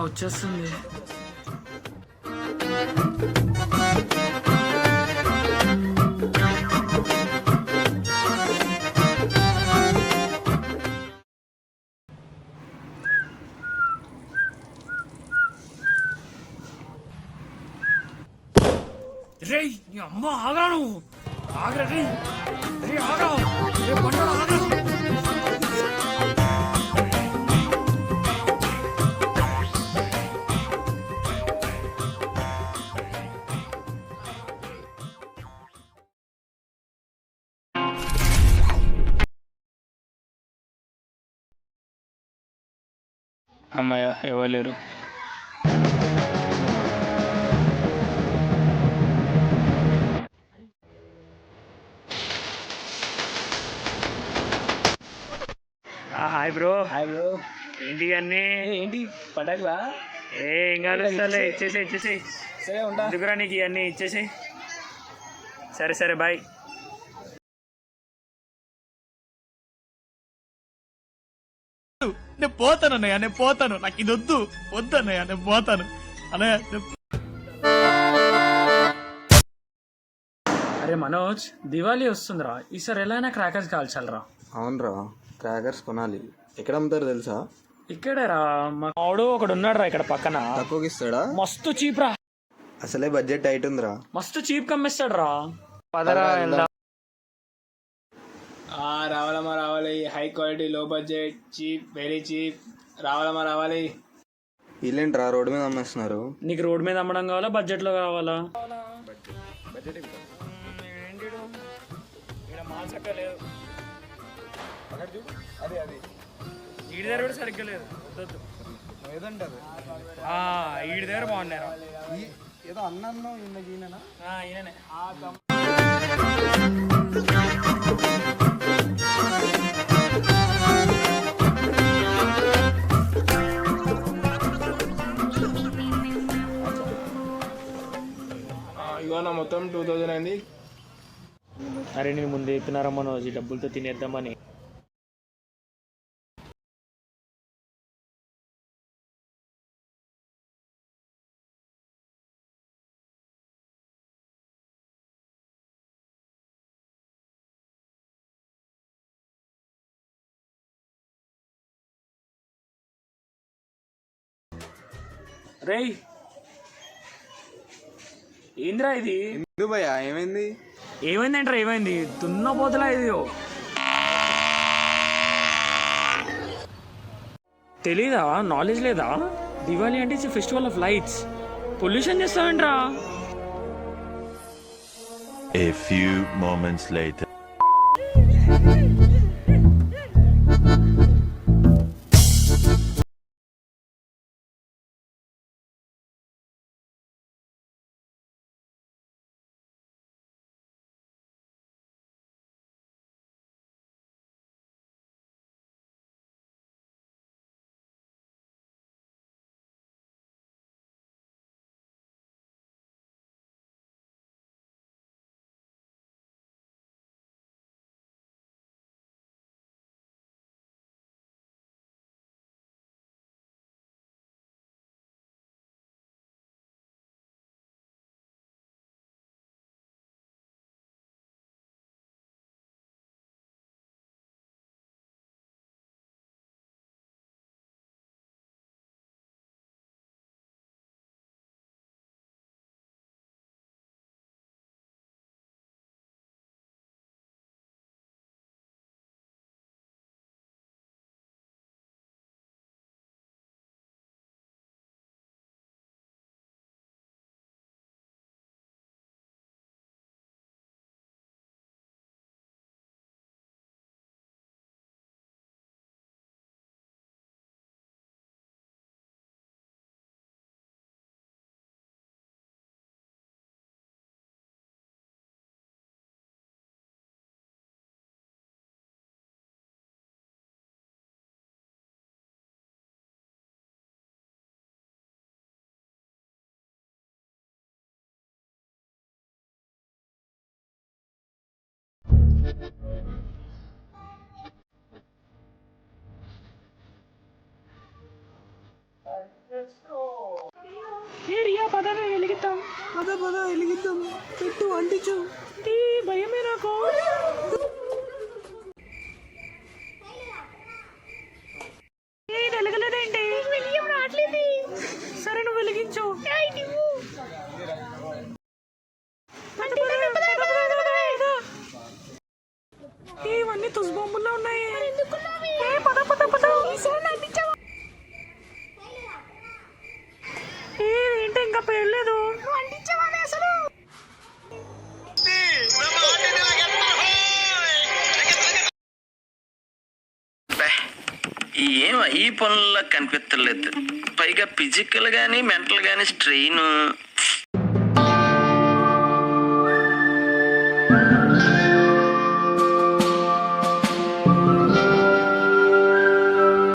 వచ్చేస్తుంది. రేయ్ నీ అమ్మ ఆగరా, నువ్వు ఆగరా, రే ఆగరా, రే బండోడు ఆగరా. అమ్మయ్య ఇవ్వలేరు. Hi bro. Hi bro. ఏంటి అన్నీ? ఏంటి పటాకులా? ఏం కాదు, ఇచ్చేసి సరే ఉంటా. ఎందుకురా నీకు ఇవన్నీ, ఇచ్చేసి. సరే సరే బాయ్. నేను పోతాను అన్నయ్య, నేను పోతాను. నాకు ఇది వద్దు అన్నయ్య, నేను పోతాను అన్నయ్య. అరే మనోజ్, దివాళీ వస్తుందిరా, ఈసారి ఎలా అయినా క్రాకర్స్ కాల్చాలరా. అవునరా, క్రాకర్స్ కొనాలి. ఎక్కడ అమ్ముతారు తెలుసా? ఇక్కడేరా, మా ఆడు ఒకడు ఉన్నాడు రా ఇక్కడ పక్కన. తక్కువకి ఇస్తాడా? మస్తు చీప్ రా, అసలే బడ్జెట్ టైట్ ఉందిరా. మస్తు చీప్ కమ్మిస్తాడు రా. పదరా వెళ్దాం. రావాలి. హై క్వాలిటీ, లో బడ్జెట్, చీప్, వెరీ చీప్. రావాలి. వీళ్ళేంట్రా రోడ్డు మీద అమ్మేస్తున్నారు? నీకు రోడ్ మీద అమ్మడం కావాలా, బడ్జెట్ లో కావాలా? ఈడి దగ్గర కూడా సరిగ్గా లేదు, వద్దొద్దు. ఈడి దగ్గర బాగున్నారా? ఏదో అన్నాను ఈయననా? ఈయననే. ఇవన్న మొత్తం 2000 అయింది. అరే నేను ముందు చెప్పినారా మనోజ్, ఈ డబ్బులతో తినేద్దామని. రేయ్ ఏంద్రా ఇది? ఎందుకు భయ్యా, ఏమైంది? ఏమైందంటారా? ఏమైంది? దున్నపోతులా ఇది. తెలీదా? నాలెడ్జ్ లేదా? దివాళీ అంటే it's festival of lights. Pollution చేస్తావేంట్రా? A few moments later. Let's go. పదనే వెలిగిద్దాం. పద వెలిగిద్దాం. పెట్టు అంటించు. భయమే నాకు. వెలగలేదేంటి? వెలియం రావట్లేదు. సరే నువ్వు వెలిగించు. ఇవన్నీ తుస్బొమ్మల్లో ఉన్నాయి. పద పద పద. ఏంటి ఇంకా పేర్లేదు. అసలు ఏం ఈ పనుల్లో కనిపించలేదు. పైగా ఫిజికల్ గానీ మెంటల్ గానీ స్ట్రెయిన్.